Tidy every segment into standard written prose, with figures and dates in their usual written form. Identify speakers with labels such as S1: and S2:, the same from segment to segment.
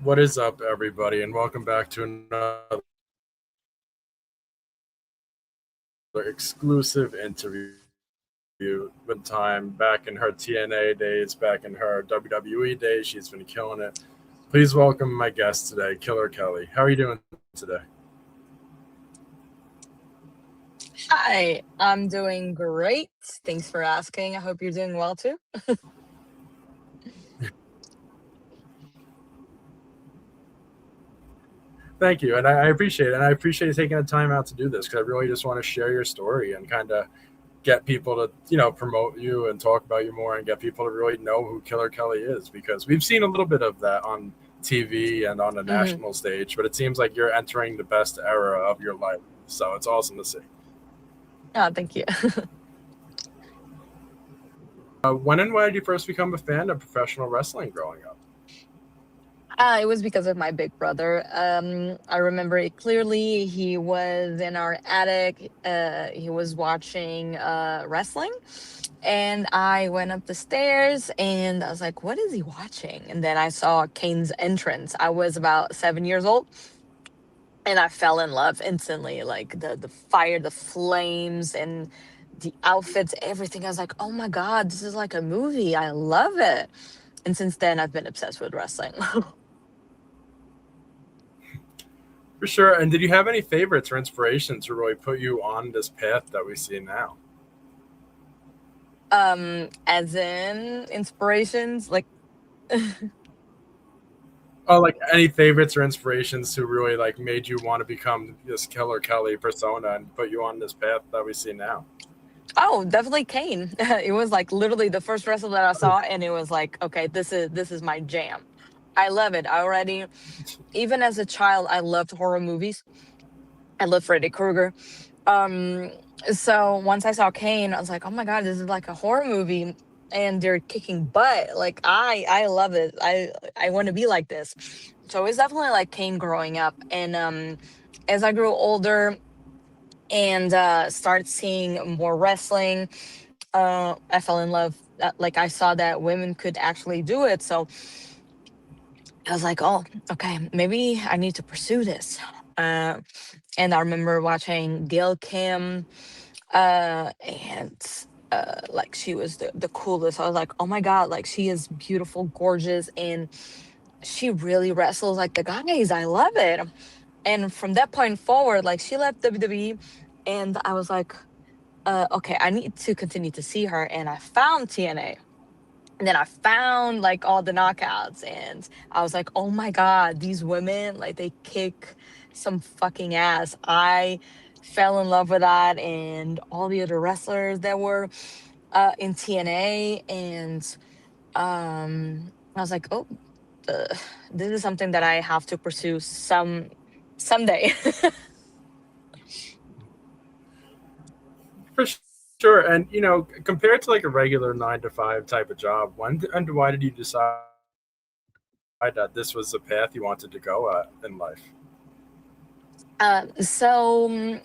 S1: What is up, everybody, and welcome back to another exclusive interview with time back in her TNA days, back in her WWE days. She's been killing it. Please welcome my guest today, Killer Kelly. How are you doing today?
S2: Hi, I'm doing great. Thanks for asking. I hope you're doing well too.
S1: Thank you, and I appreciate it. And I appreciate you taking the time out to do this because I really just want to share your story and kind of get people to promote you and talk about you more and get people to really know who Killer Kelly is because we've seen a little bit of that on TV and on the
S2: Hmm.
S1: national stage, but it seems like you're entering the best era of your life. So it's awesome to see.
S2: Oh, thank you.
S1: When and why did you first become a fan of professional wrestling growing up?
S2: It was because of my big brother. I remember it clearly. He was in our attic. He was watching wrestling, and I went up the stairs, and I was like, "What is he watching?" And then I saw Kane's entrance. I was about 7 years old, and I fell in love instantly. Like the fire, the flames, and the outfits, everything. I was like, oh my god, this is like a movie. I love it. And since then, I've been obsessed with wrestling.
S1: For sure. And did you have any favorites or inspirations to really put you on this path that we see now?
S2: As in inspirations, like
S1: Oh, like any favorites or inspirations who really like made you want to become this Killer Kelly persona and put you on this path that we see now?
S2: oh, definitely Kane. It was like literally the first wrestler that I saw, and it was like, okay, this is my jam. I love it. I already, even as a child, I loved horror movies. I love Freddy Krueger. Um, so once I saw Kane, I was like, oh my god, this is like a horror movie, and they're kicking butt. Like I love it. I want to be like this. So it's definitely like Kane growing up, and as I grew older and started seeing more wrestling, I fell in love. Like I saw that women could actually do it, so I was like, oh, okay, maybe I need to pursue this. Uh, and I remember watching Gail Kim and like she was the coolest. I was like, oh my god, like she is beautiful, gorgeous, and she really wrestles like the guys. I love it. And from that point forward, like she left WWE, and I was like, okay, I need to continue to see her. And I found TNA, and then I found like all the knockouts, and I was like, oh my god, these women, like they kick some fucking ass. I fell in love with that and all the other wrestlers that were in TNA, and I was like, oh, uh, this is something that I have to pursue someday.
S1: For sure. And compared to like a regular 9 to 5 type of job, when and why did you decide that this was the path you wanted to go at in life?
S2: So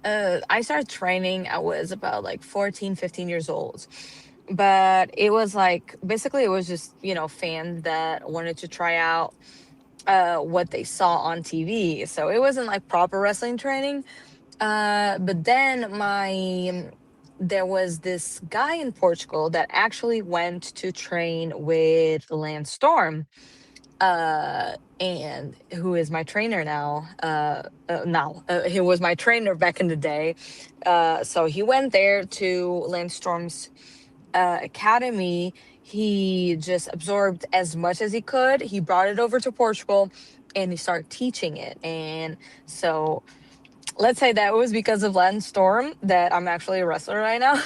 S2: I started training. I was about like 14, 15 years old. But it was like basically it was just, fans that wanted to try out what they saw on TV. So it wasn't like proper wrestling training. But then my there was this guy in Portugal that actually went to train with Lance Storm, and who is my trainer now. He was my trainer back in the day. So he went there to Lance Storm's academy. He just absorbed as much as he could. He brought it over to Portugal, and he started teaching it. And so let's say that was because of Lance Storm that I'm actually a wrestler right now,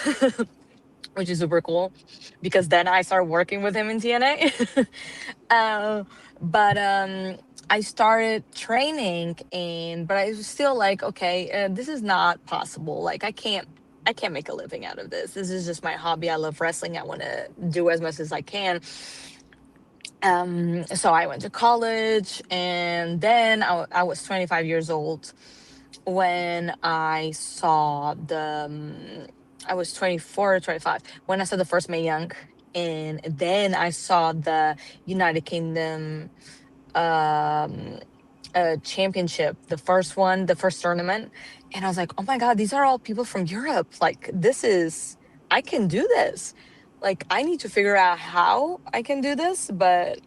S2: which is super cool because then I started working with him in TNA. uh, but I started training, but I was still like, okay, this is not possible. Like I can't make a living out of this. This is just my hobby. I love wrestling. I want to do as much as I can. So I went to college, and then I was 25 years old when I saw I was 24 or 25 when I saw the first Mae Young, and then I saw the United Kingdom um championship, the first one, the first tournament, and I was like, oh my god, these are all people from Europe. Like, this is, I can do this. Like, I need to figure out how I can do this, but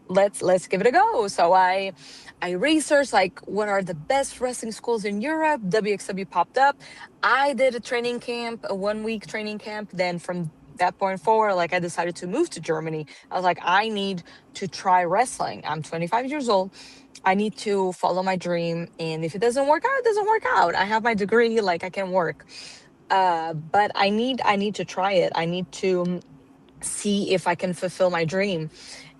S2: let's give it a go. So I researched like what are the best wrestling schools in Europe. WXW popped up. I did a training camp, a 1 week training camp. Then from that point forward, like, I decided to move to Germany. I was like, I need to try wrestling. I'm 25 years old. I need to follow my dream, and if it doesn't work out, it doesn't work out. I have my degree, like, I can work. But I need to try it. I need to see if I can fulfill my dream.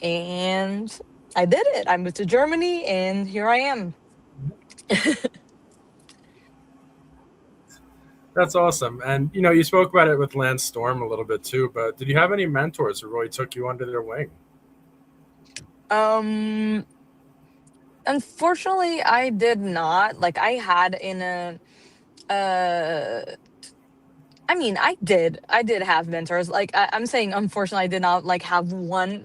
S2: And I did it. I moved to Germany and here I am.
S1: That's awesome. And you spoke about it with Lance Storm a little bit too, but did you have any mentors who really took you under their wing?
S2: Um Unfortunately, I did not. Like, I had in a uh I mean, I did have mentors. Like, I'm saying, unfortunately, I did not like have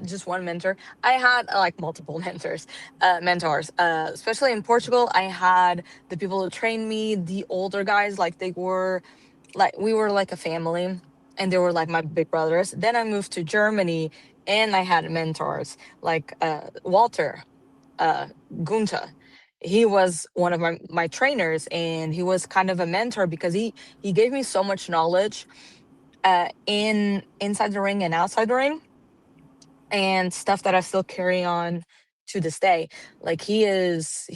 S2: just one mentor. I had like multiple mentors. Especially in Portugal, I had the people who trained me, the older guys. Like, they were, like, we were like a family, and they were like my big brothers. Then I moved to Germany, and I had mentors like Walter, uh, Gunther. He was one of my trainers, and he was kind of a mentor because he gave me so much knowledge in inside the ring and outside the ring, and stuff that I still carry on to this day. Like, he is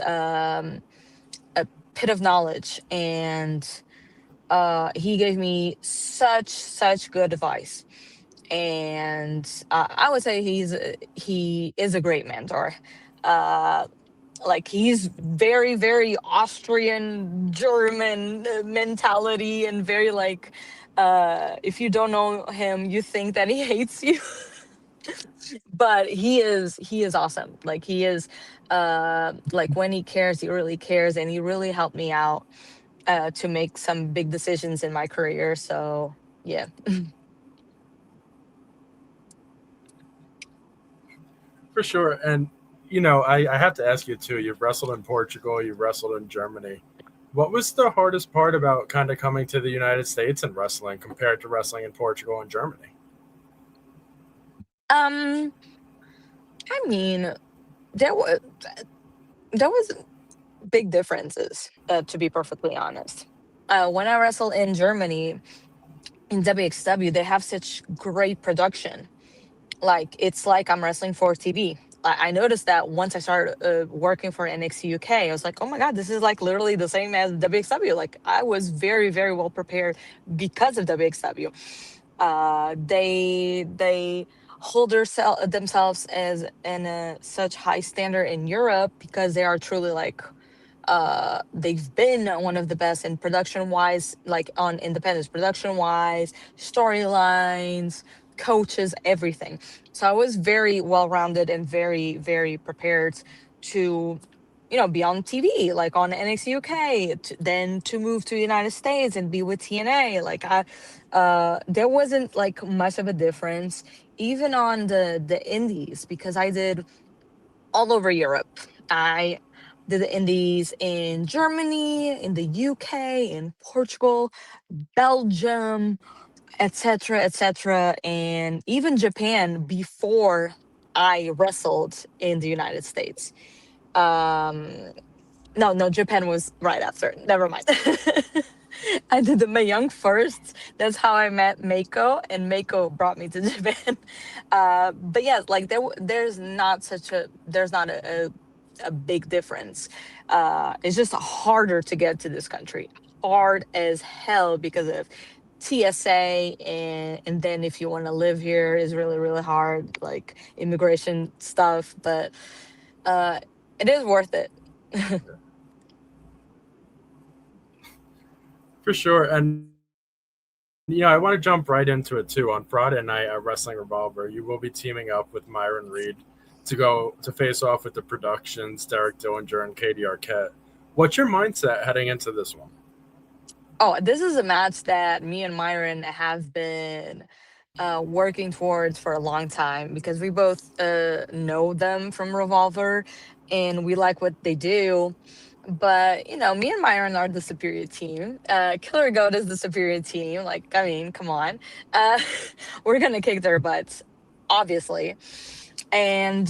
S2: a pit of knowledge, and he gave me such good advice. And I would say he is a great mentor. Uh, like, he's very Austrian German mentality, and very like, if you don't know him, you think that he hates you. But he is awesome. Like, he is, like, when he cares, he really cares, and he really helped me out to make some big decisions in my career. So yeah.
S1: For sure. And I have to ask you too. You've wrestled in Portugal. You've wrestled in Germany. What was the hardest part about kind of coming to the United States and wrestling compared to wrestling in Portugal and Germany?
S2: um I mean, there was there was big differences, to be perfectly honest. When I wrestled in Germany, in WXW, they have such great production. Like, it's like I'm wrestling for TV. I noticed that once I started working for NXT UK. I was like, oh my god, this is like literally the same as WXW. Like, I was very well prepared because of WXW. They hold themselves as in a such high standard in Europe because they are truly like, they've been one of the best in production wise, like on independence production wise, storylines, coaches, everything. So I was very well rounded and very prepared to, be on TV, like on NXT UK, then to move to the United States and be with TNA. Like, there wasn't like much of a difference, even on the indies, because I did all over Europe. I did the indies in Germany, in the UK, in Portugal, Belgium, etc., and even Japan before I wrestled in the United States. Um, no, Japan was right after. Never mind. I did the Mae Young first. That's how I met Mako, and Mako brought me to Japan. But yes, like, there's not a big difference. It's just harder to get to this country, hard as hell because of TSA, and then if you want to live here is really hard, like immigration stuff. But uh, it is worth it.
S1: For sure. And I want to jump right into it too. On Friday night at Wrestling Revolver, you will be teaming up with Myron Reed to go to face off with the Productions, Derek Dillinger and Katie Arquette. What's your mindset heading into this one?
S2: Oh, this is a match that me and Myron have been working towards for a long time, because we both know them from Revolver and we like what they do. But me and Myron are the superior team. Killer Goat is the superior team. Like, I mean, come on. Uh, we're gonna kick their butts, obviously. And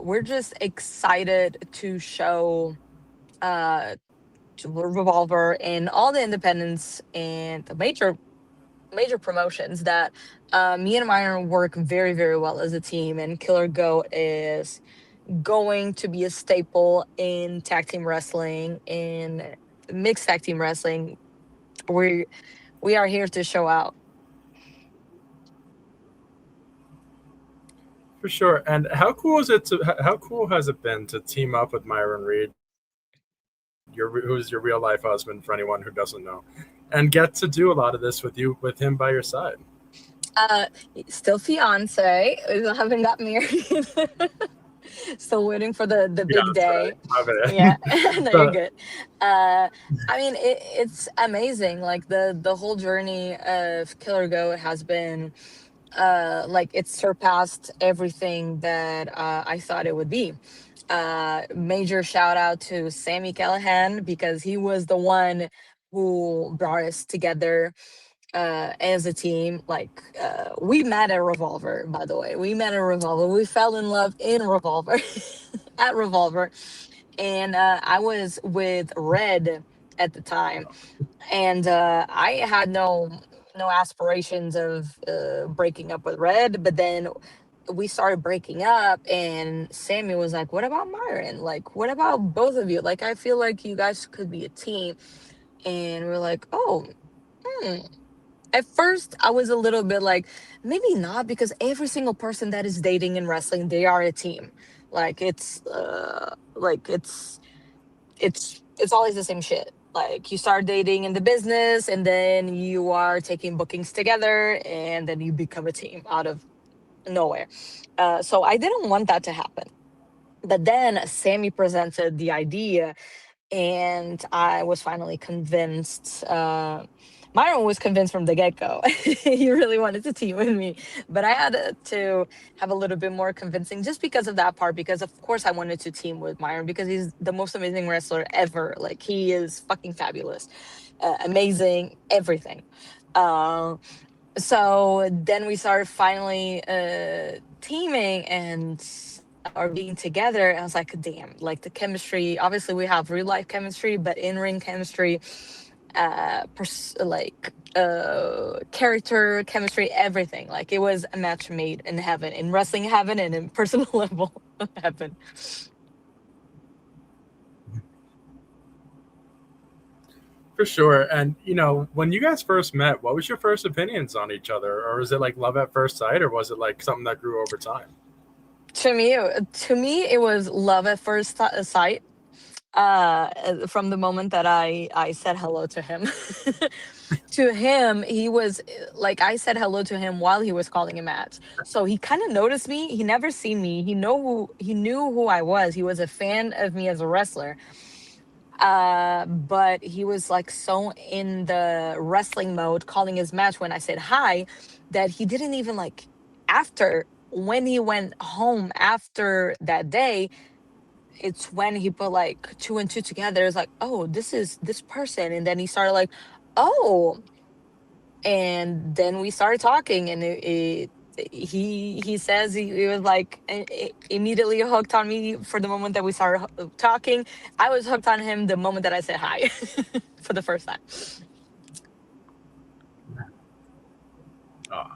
S2: we're just excited to show uh, to Revolver and all the independents and the major promotions that me and Myron work very, very well as a team, and Killer Goat is going to be a staple in tag team wrestling, in mixed tag team wrestling. We are here to show out.
S1: For sure. And how cool is it to? How cool has it been to team up with Myron Reed, who's your real life husband for anyone who doesn't know, and get to do a lot of this with him by your side?
S2: Uh, Still fiance. We haven't got married. Still waiting for the big day.
S1: Fiance.
S2: Yeah, no, you're good. I mean, it's amazing. Like the whole journey of Killer Goat has been like it's surpassed everything that I thought it would be. Major shout out to Sammy Callahan, because he was the one who brought us together as a team. Like we met at Revolver, by the way. We met at Revolver. We fell in love in Revolver at Revolver, and I was with Red at the time, and I had no aspirations of breaking up with Red. But then we started breaking up, and Sammy was like, "What about Myron? Like, what about both of you? Like, I feel like you guys could be a team." And we're like, "Oh, hmm." At first, I was a little bit like, maybe not, because every single person that is dating in wrestling, they are a team. Like it's always the same shit. Like, you start dating in the business, and then you are taking bookings together, and then you become a team out of nowhere. So I didn't want that to happen. But then Sammy presented the idea, and I was finally convinced. Myron was convinced from the get go. He really wanted to team with me, but I had to have a little bit more convincing, just because of that part. Because of course I wanted to team with Myron, because he's the most amazing wrestler ever. Like, he is fucking fabulous, amazing, everything. Uh, so then we started finally teaming and or being together, and I was like, damn, like the chemistry. Obviously we have real life chemistry, but in ring chemistry, character chemistry, everything. Like, it was a match made in heaven, in wrestling heaven, and in personal level heaven.
S1: For sure. And when you guys first met, what was your first opinions on each other? Or was it like love at first sight, or was it like something that grew over time?
S2: To me it was love at first sight, from the moment that I said hello to him. To him, he was like, I said hello to him while he was calling a match, so he kind of noticed me. He never seen me. He knew who I was. He was a fan of me as a wrestler, but he was like so in the wrestling mode, calling his match when I said hi, that he didn't even like, after, when he went home after that day, it's when he put like two and two together. It's like, oh, this is this person. And then he started like, oh, and then we started talking, and he says he was like immediately hooked on me for the moment that we started talking. I was hooked on him the moment that I said hi for the first time.
S1: Oh,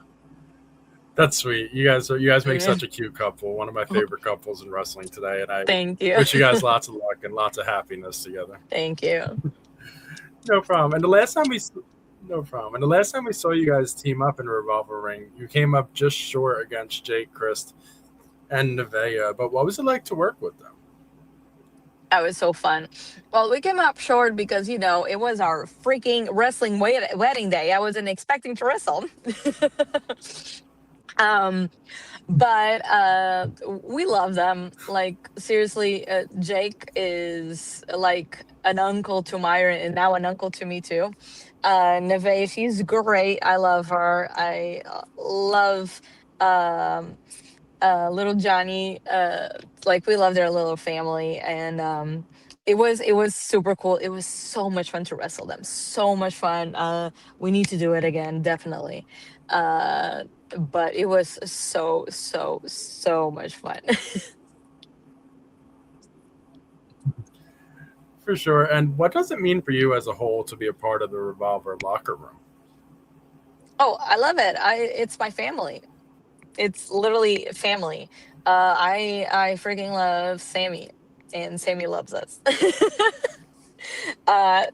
S1: that's sweet. You guys make
S2: Yeah.
S1: such a cute couple. One of my favorite couples in wrestling today, and I
S2: Thank you.
S1: wish you guys lots of luck and lots of happiness together.
S2: Thank you.
S1: No problem. No problem. And the last time we saw you guys team up in a Revolver Ring, you came up just short against Jake Christ and Nevaeh. But what was it like to work with them?
S2: That was so fun. Well, we came up short because, it was our freaking wrestling wedding day. I wasn't expecting to wrestle. um but we love them. Like, seriously, Jake is like an uncle to Myron, and now an uncle to me too. Neve, she's great. I love her. I love um, little Johnny. Like we love their little family, and it was super cool. It was so much fun to wrestle them. So much fun. We need to do it again, definitely. Uh, but it was so much fun.
S1: For sure. And what does it mean for you as a whole to be a part of the Revolver locker room?
S2: Oh, I love it. It's my family. It's literally family. I freaking love Sammy, and Sammy loves us. I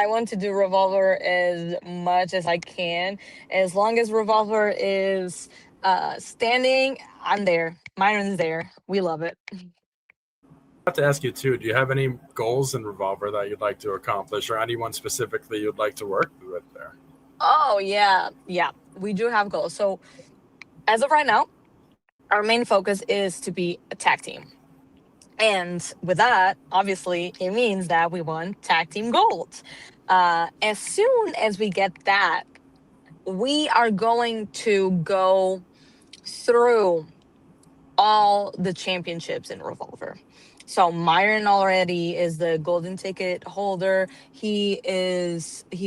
S2: want to do Revolver as much as I can. As long as Revolver is standing, I'm there. Myron's there. We love it.
S1: I have to ask you too, do you have any goals in Revolver that you'd like to accomplish or anyone specifically you'd like to work with there?
S2: Oh yeah, yeah. We do have goals. So as of right now, our main focus is to be a tag team. And with that, obviously, it means that we want tag team gold. As soon as we get that, we are going to go through all the championships in Revolver. So Myron already is the golden ticket holder. He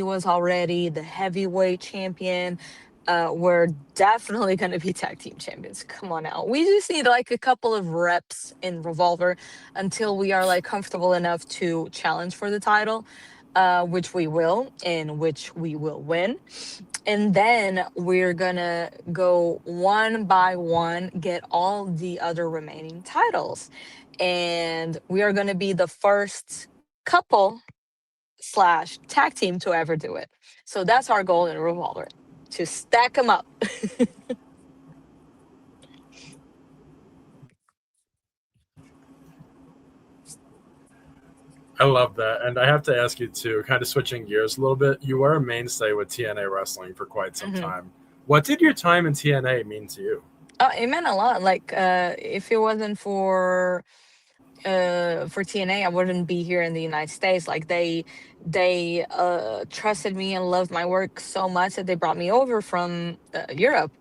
S2: was already the heavyweight champion. We're definitely gonna be tag team champions. Come on now. We just need like a couple of reps in Revolver until we are like comfortable enough to challenge for the title, which we will, and which we will win. And then we're gonna go one by one, get all the other remaining titles. And we are gonna be the first couple slash tag team to ever do it. So that's our goal in Revolver, to stack them up.
S1: I love that. And I have to ask you too, kind of switching gears a little bit, you were a mainstay with TNA Wrestling for quite some
S2: Mhm.
S1: time. What did your time in TNA mean to you?
S2: Oh, it meant a lot. Like, if it wasn't for TNA, I wouldn't be here in the United States. Like they trusted me and loved my work so much that they brought me over from Europe,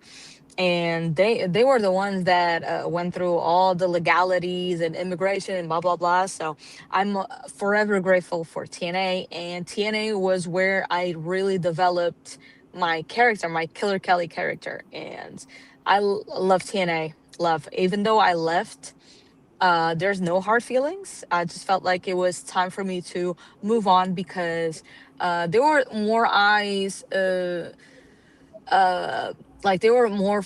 S2: and they were the ones that went through all the legalities and immigration and blah blah blah. So I'm forever grateful for TNA, and TNA was where I really developed my character, my Killer Kelly character, and love TNA. Love, even though I left, there's no hard feelings. I just felt like it was time for me to move on because there were more eyes, uh, like they were more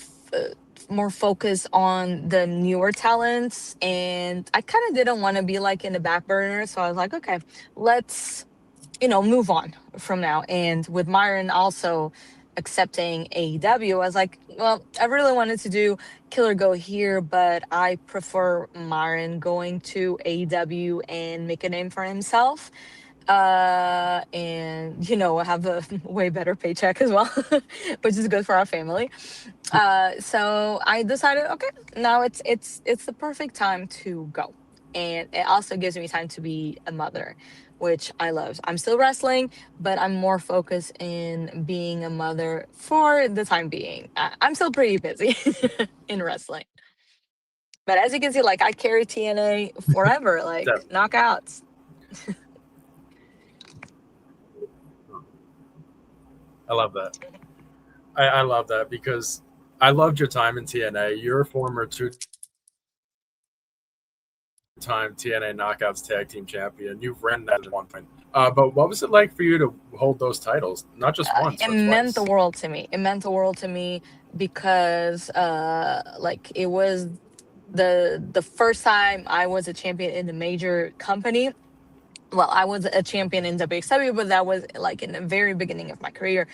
S2: focused on the newer talents, and I kind of didn't want to be like in the back burner. So I was like, okay, let's move on from now. And with Myron also accepting AEW, I was like, well, I really wanted to do Killer Go here, but I prefer Myron going to AEW and make a name for himself. And have a way better paycheck as well, which is good for our family. So I decided, okay, now it's the perfect time to go, and it also gives me time to be a mother, which I love. I'm still wrestling, but I'm more focused in being a mother for the time being. I'm still pretty busy in wrestling, but as you can see, like I carry TNA forever, like
S1: Definitely.
S2: knockouts.
S1: I love that. I love that because I loved your time in TNA. You're a former two-time TNA Knockouts Tag Team Champion. You've ran that at one point. But what was it like for you to hold those titles? Not just once,
S2: It
S1: but
S2: meant the
S1: twice.
S2: world to me. It meant the world to me because like it was the first time I was a champion in a major company. Well, I was a champion in WXW, but that was like in the very beginning of my career,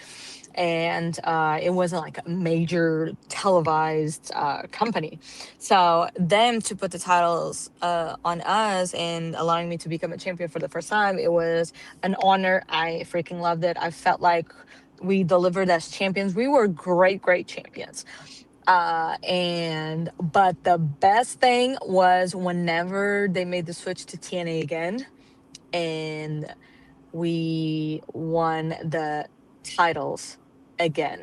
S2: and it wasn't like a major televised company. So them to put the titles on us and allowing me to become a champion for the first time, it was an honor. I freaking loved it. I felt like we delivered as champions. We were great champions. And but the best thing was whenever they made the switch to TNA again, and we won the titles again.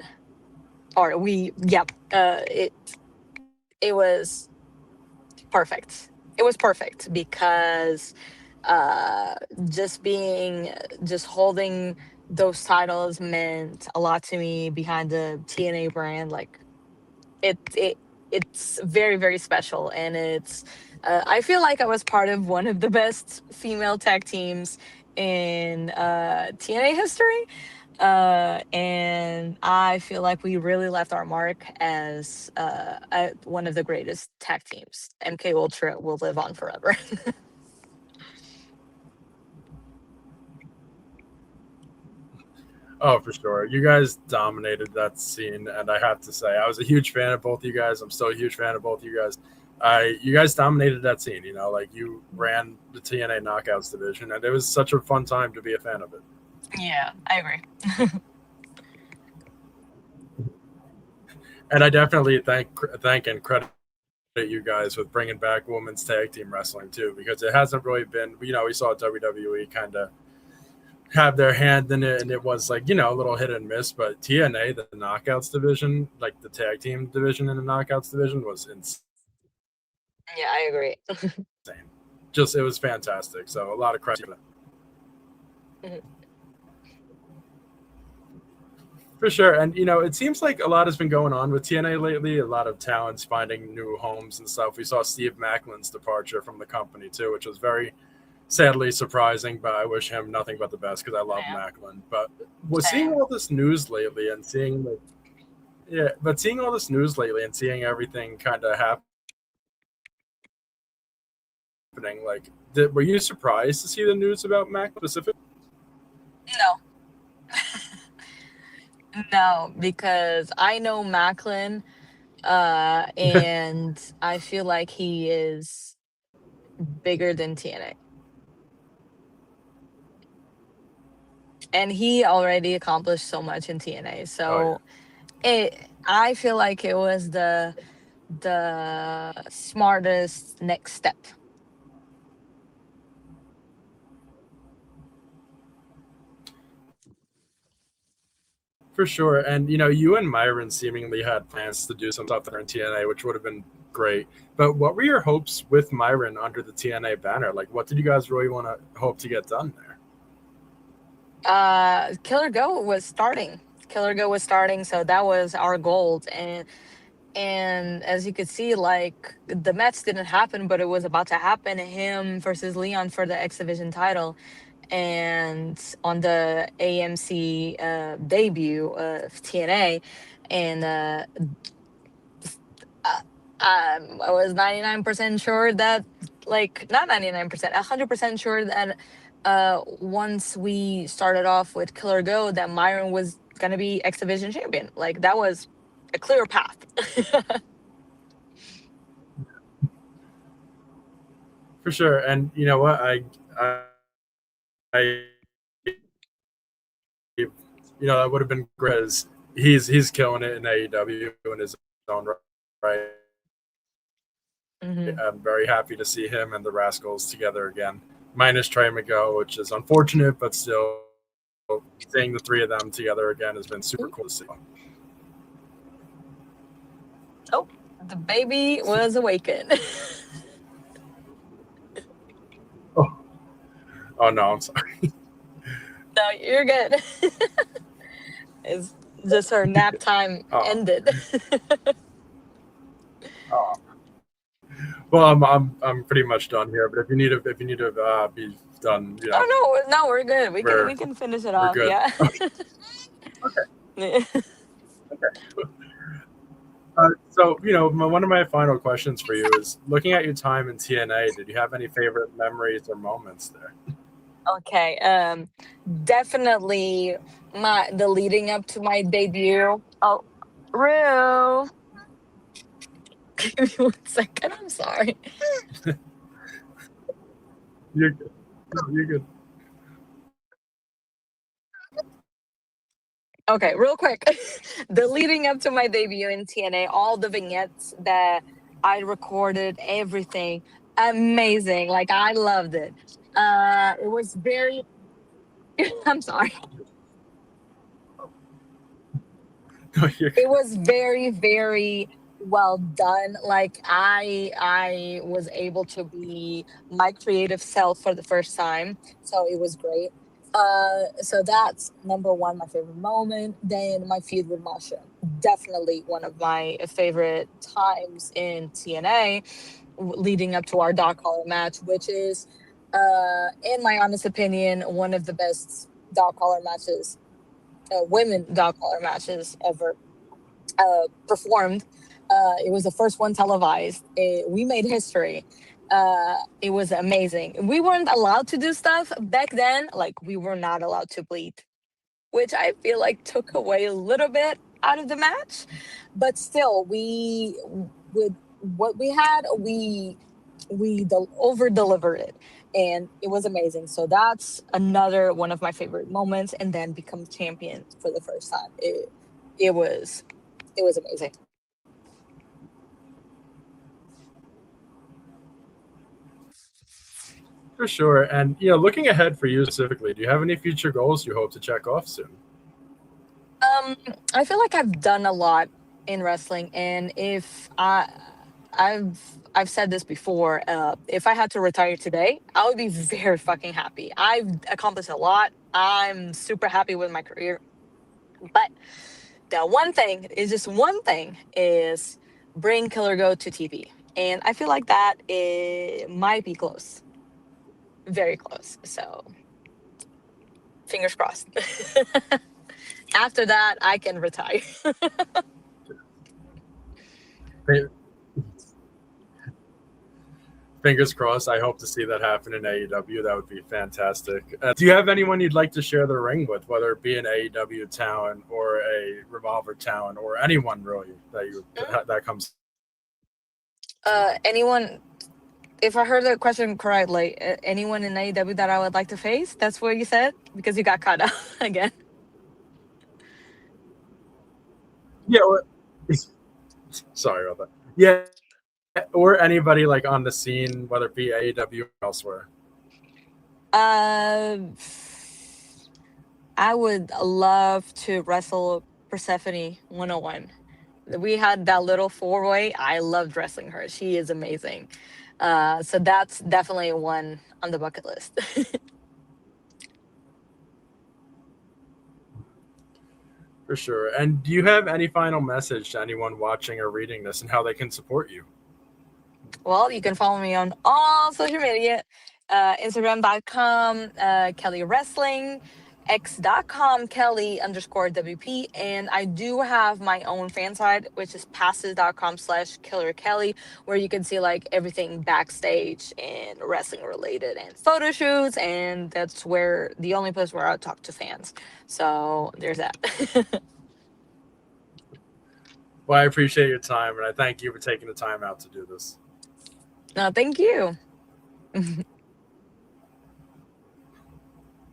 S2: Or yep, it was perfect. It was perfect because uh just being just holding those titles meant a lot to me behind the TNA brand. Like it it's very, very special, and it's I feel like I was part of one of the best female tag teams in TNA history. And I feel like we really left our mark as one of the greatest tag teams. MK Ultra will live on forever.
S1: Oh, for sure. You guys dominated that scene, and I have to say, I was a huge fan of both you guys. I'm still a huge fan of both you guys. You guys dominated that scene. You know, like you ran the TNA Knockouts division, and it was such a fun time to be a fan of it.
S2: Yeah, I agree.
S1: And I definitely thank and credit you guys with bringing back women's tag team wrestling too, because it hasn't really been. You know, we saw WWE kind of have their hand in it, and it was like, you know, a little hit and miss. But TNA, the Knockouts division, like the tag team division in the Knockouts division, was insane.
S2: Yeah, I agree.
S1: Just it was fantastic. So a lot of credit
S2: Mhm.
S1: for sure. And you know, it seems like a lot has been going on with TNA lately. A lot of talents finding new homes and stuff. We saw Steve Macklin's departure from the company too, which was very sadly surprising. But I wish him nothing but the best because I love
S2: Yeah,
S1: Macklin. But was seeing
S2: same.
S1: all this news lately and seeing like yeah, but seeing all this news lately and seeing everything kind of happening, like, were you surprised to see the news about Mac specifically?
S2: No, no, because I know Macklin, and I feel like he is bigger than TNA. And he already accomplished so much in TNA.
S1: Oh yeah,
S2: So I feel like it was the smartest next step.
S1: for sure. And you know, you and Myron seemingly had plans to do some stuff there in TNA, which would have been great. But what were your hopes with Myron under the TNA banner? Like, what did you guys really want to hope to get done there?
S2: Killer Go was starting. Killer Go was starting, so that was our goal. And as you could see, like the match didn't happen, but it was about to happen. Him versus Leon for the X Division title, and on the AMC debut of TNA, and uh, I was 99% sure that, like, not 99%, 100% sure that once we started off with Killer Go, that Myron was gonna be X Division champion. Like that was a clear path.
S1: For sure. And you know what? I you know, that would have been great. As he's killing it in AEW in his own right.
S2: Hmm.
S1: I'm very happy to see him and the Rascals together again, minus Trey McGo, which is unfortunate, but still seeing the three of them together again has been super cool to see.
S2: Oh, the baby was awakened.
S1: Oh, oh no, I'm sorry.
S2: No, you're good. It's just her nap time
S1: Oh,
S2: ended.
S1: oh. Well, I'm pretty much done here. But if you need to be done, you know,
S2: Oh no, no, we're good.
S1: we're
S2: We can finish it
S1: we're
S2: off.
S1: good.
S2: Yeah.
S1: Okay.
S2: Yeah.
S1: Okay. So, you know, one of my final questions for you is: looking at your time in TNA, did you have any favorite memories or moments there?
S2: Okay. Definitely the leading up to my debut. Oh, Rue. Give me 1 second. I'm sorry.
S1: You're good. No, you're good.
S2: Okay, real quick. The leading up to my debut in TNA, all the vignettes that I recorded, everything amazing. Like I loved it. It was very I'm sorry.
S1: No, you're
S2: It was very, very well done. Like I was able to be my creative self for the first time, so it was great. So that's number one, my favorite moment. Then my feud with Masha, definitely one of my favorite times in TNA, leading up to our dog collar match, which is, in my honest opinion, one of the best dog collar matches, women dog collar matches ever performed. It was the first one televised. We made history. It was amazing. We weren't allowed to do stuff back then. Like we were not allowed to bleed, which I feel like took away a little bit out of the match. But still, we with what we had, we over delivered it, and it was amazing. So that's another one of my favorite moments. And then become champion for the first time. It was amazing.
S1: for sure. And looking ahead for you specifically, do you have any future goals you hope to check off soon?
S2: I feel like I've done a lot in wrestling, and if I've said this before, if I had to retire today, I would be very fucking happy. I've accomplished a lot. I'm super happy with my career, but the one thing is just one thing is bring Killer Go to TV, and I feel like that it might be close, very close. So fingers crossed. After that, I can retire.
S1: Fingers crossed. I hope to see that happen in AEW. That would be fantastic. Do you have anyone you'd like to share the ring with, whether it be an AEW talent or a Revolver talent or anyone really that comes?
S2: Anyone? If I heard the question correctly, anyone in AEW that I would like to face? That's what you said, because you got cut out again.
S1: Yeah. Sorry about that. Yeah, or anybody like on the scene, whether it be AEW or elsewhere.
S2: Uh, I would love to wrestle Persephone 101. We had that little four-way. I loved wrestling her. She is amazing. So that's definitely one on the bucket list.
S1: For sure. And do you have any final message to anyone watching or reading this and how they can support you?
S2: Well, you can follow me on all social media, Instagram.com, Kelly Wrestling, X.com, Kelly_WP. And I do have my own fan site, which is passes.com/Killer Kelly, where you can see like everything backstage and wrestling related and photo shoots. And that's where the only place where I talk to fans. So there's that.
S1: Well, I appreciate your time and I thank you for taking the time out to do this.
S2: No, thank you.